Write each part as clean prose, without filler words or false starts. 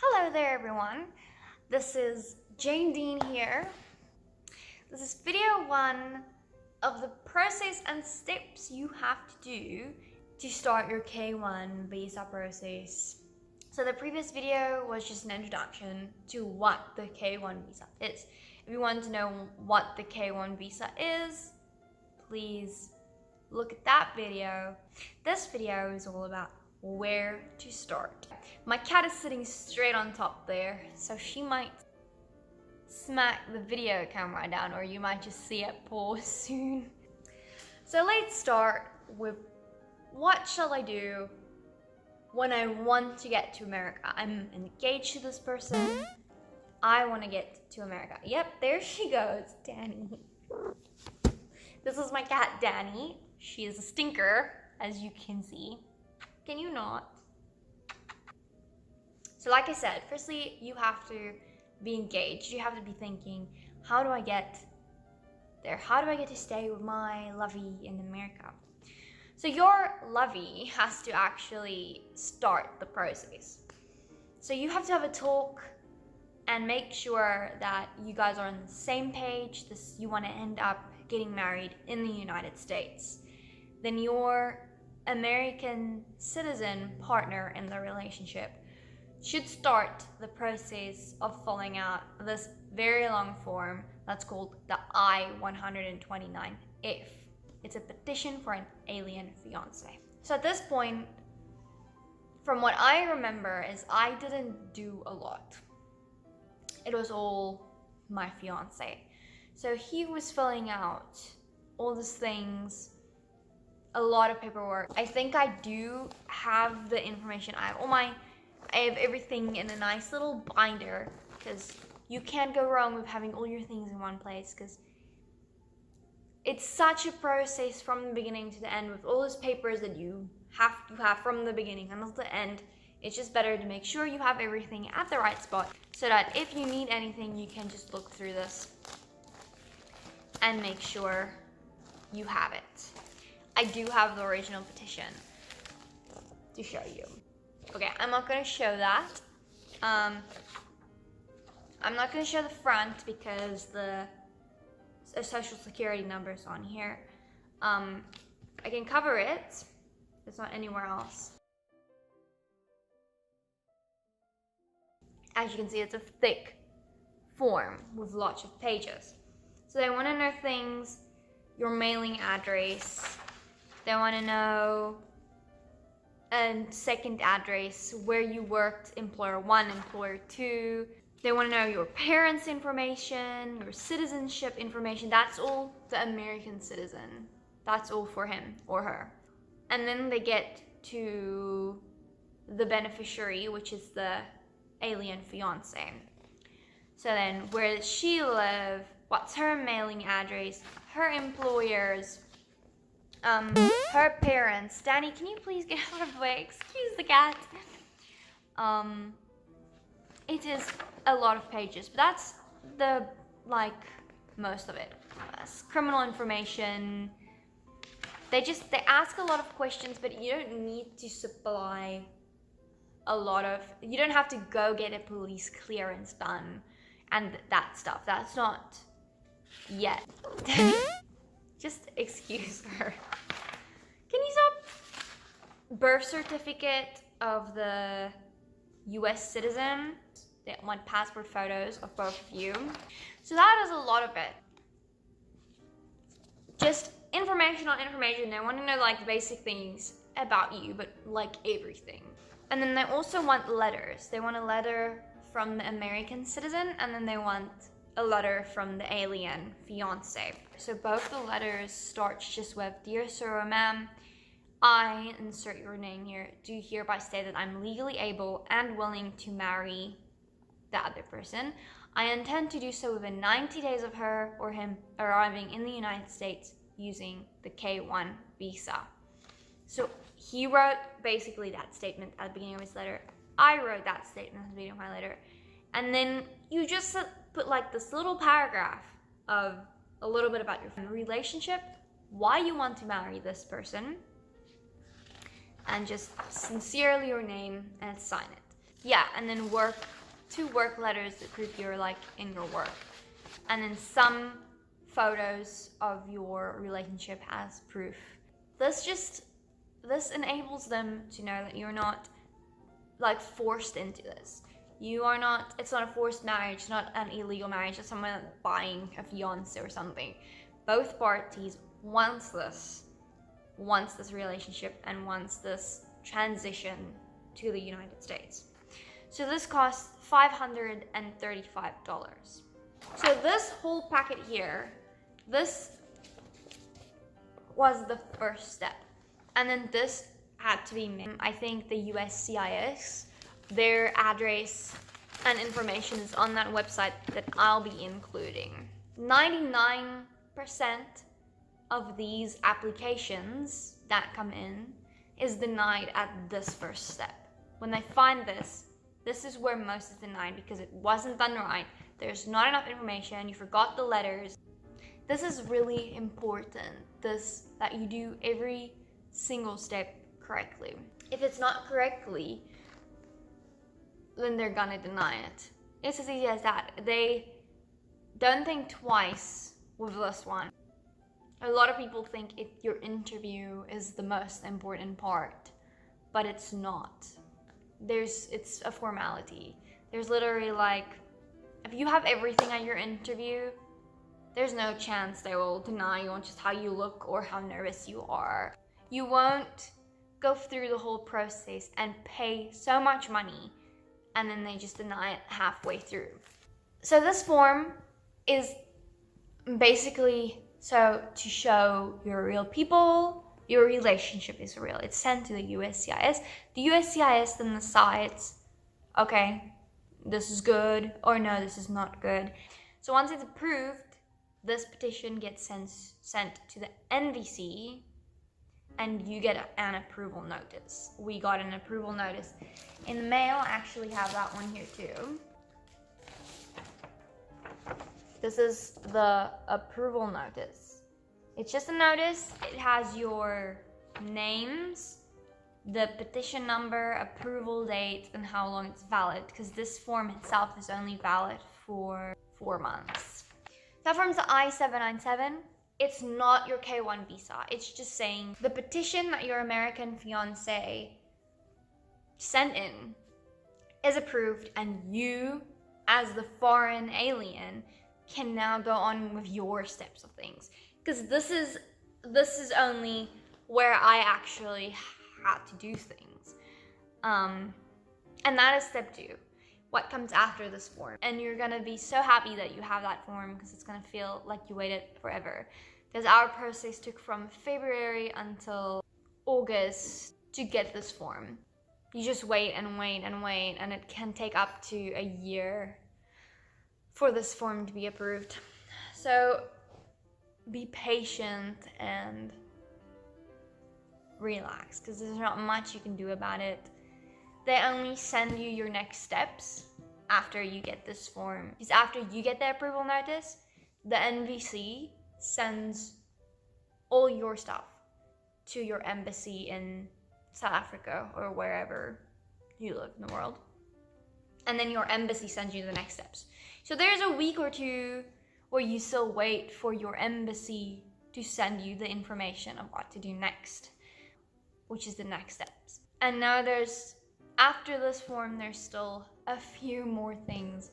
Hello there everyone, this is Jane Dean here. This is video 1 of the process and steps you have to do to start your K1 visa process. So the previous video was just an introduction to what the K1 visa is. If you want to know what the K1 visa is, please look at that video. This video is all about where to start. My cat is sitting straight on top there, so she might smack the video camera down, or you might just see it pause soon. So let's start with what shall I do when I want to get to America. I'm engaged to this person. I want to get to America. Yep, there she goes, Danny. This is my cat, Danny. She is a stinker, as you can see. Can you not? So like I said, firstly, you have to be engaged. You have to be thinking, how do I get there? How do I get to stay with my lovey in America? So your lovey has to actually start the process. So you have to have a talk and make sure that you guys are on the same page. You want to end up getting married in the United States. Then your American citizen partner in the relationship should start the process of filling out this very long form that's called the I129-F. It's a petition for an alien fiance. So at this point, from what I remember, is I didn't do a lot. It was all my fiance. So he was filling out all these things, a lot of paperwork. I think I do have the information. I have everything in a nice little binder, because you can't go wrong with having all your things in one place, because it's such a process from the beginning to the end with all those papers that you have to have from the beginning until the end. It's just better to make sure you have everything at the right spot, so that if you need anything, you can just look through this and make sure you have it. I do have the original petition to show you. Okay, I'm not going to show that. I'm not going to show the front because the social security number is on here. I can cover it. It's not anywhere else. As you can see, it's a thick form with lots of pages. So they want to know things, your mailing address. They want to know a second address, where you worked, employer 1, employer 2. They want to know your parents' information, your citizenship information. That's all the American citizen. That's all for him or her. And then they get to the beneficiary, which is the alien fiance. So then, where does she live? What's her mailing address? Her employers. Her parents. Danny, can you please get out of the way? Excuse the cat. It is a lot of pages, but that's most of it. Criminal information. They ask a lot of questions, but you don't need to supply you don't have to go get a police clearance done and that stuff. That's not yet. Just excuse her. Can you stop? Birth certificate of the US citizen. They want passport photos of both of you. So that is a lot of it. Just information on information. They want to know the basic things about you, but everything. And then they also want letters. They want a letter from the American citizen, and then they want a letter from the alien fiance. So both the letters starts just with, "Dear sir or ma'am, I," insert your name here, "do hereby state that I'm legally able and willing to marry the other person. I intend to do so within 90 days of her or him arriving in the United States using the K1 visa." So he wrote basically that statement at the beginning of his letter. I wrote that statement at the beginning of my letter. And then you just put this little paragraph of a little bit about your relationship, why you want to marry this person, and just sincerely your name and sign it. Yeah, and then two work letters that prove you're like in your work, and then some photos of your relationship as proof. This enables them to know that you're not like forced into this. It's not a forced marriage, it's not an illegal marriage, it's someone buying a fiance or something. Both parties wants this relationship and wants this transition to the United States. So this costs $535. So this whole packet here, this was the first step. And then this had to be made. I think the USCIS, their address and information is on that website that I'll be including. 99% of these applications that come in is denied at this first step. When they find this is where most is denied because it wasn't done right. There's not enough information, you forgot the letters. This is really important, that you do every single step correctly. If it's not correctly, then they're gonna deny it. It's as easy as that. They don't think twice with this one. A lot of people think your interview is the most important part, but it's not. It's a formality. There's literally like, if you have everything at your interview, there's no chance they will deny you on just how you look or how nervous you are. You won't go through the whole process and pay so much money and then they just deny it halfway through. So this form is basically to show you're real people, your relationship is real. It's sent to the USCIS. The USCIS then decides, okay, this is good, or no, this is not good. So once it's approved, this petition gets sent to the NVC, and you get an approval notice. We got an approval notice in the mail. I actually have that one here too. This is the approval notice. It's just a notice. It has your names, the petition number, approval date, and how long it's valid, because this form itself is only valid for 4 months. That form's the I-797. It's not your K-1 visa. It's just saying the petition that your American fiance sent in is approved, and you, as the foreign alien, can now go on with your steps of things. Because this is only where I actually had to do things. And that is step 2. What comes after this form. And you're gonna be so happy that you have that form, because it's gonna feel like you waited forever. Because our process took from February until August to get this form. You just wait and wait and wait, and it can take up to a year for this form to be approved. So be patient and relax, because there's not much you can do about it. They only send you your next steps after you get this form. Because after you get the approval notice, the NVC sends all your stuff to your embassy in South Africa or wherever you live in the world. And then your embassy sends you the next steps. So there's a week or two where you still wait for your embassy to send you the information of what to do next, which is the next steps. And now after this form, there's still a few more things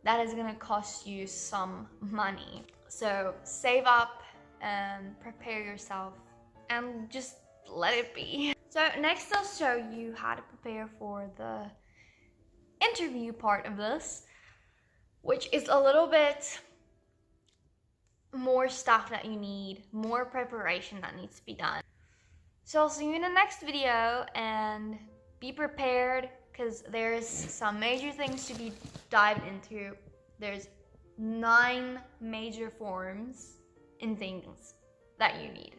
that is gonna cost you some money. So save up and prepare yourself and just let it be. So next I'll show you how to prepare for the interview part of this, which is a little bit more stuff that you need, more preparation that needs to be done. So I'll see you in the next video, and be prepared, because there's some major things to be dived into. There's 9 major forms and things that you need.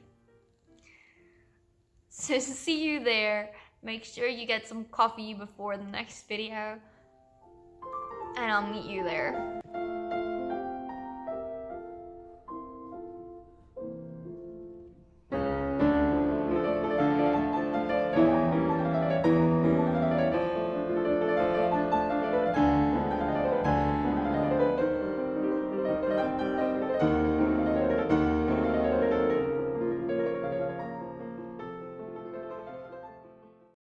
So see you there. Make sure you get some coffee before the next video, and I'll meet you there.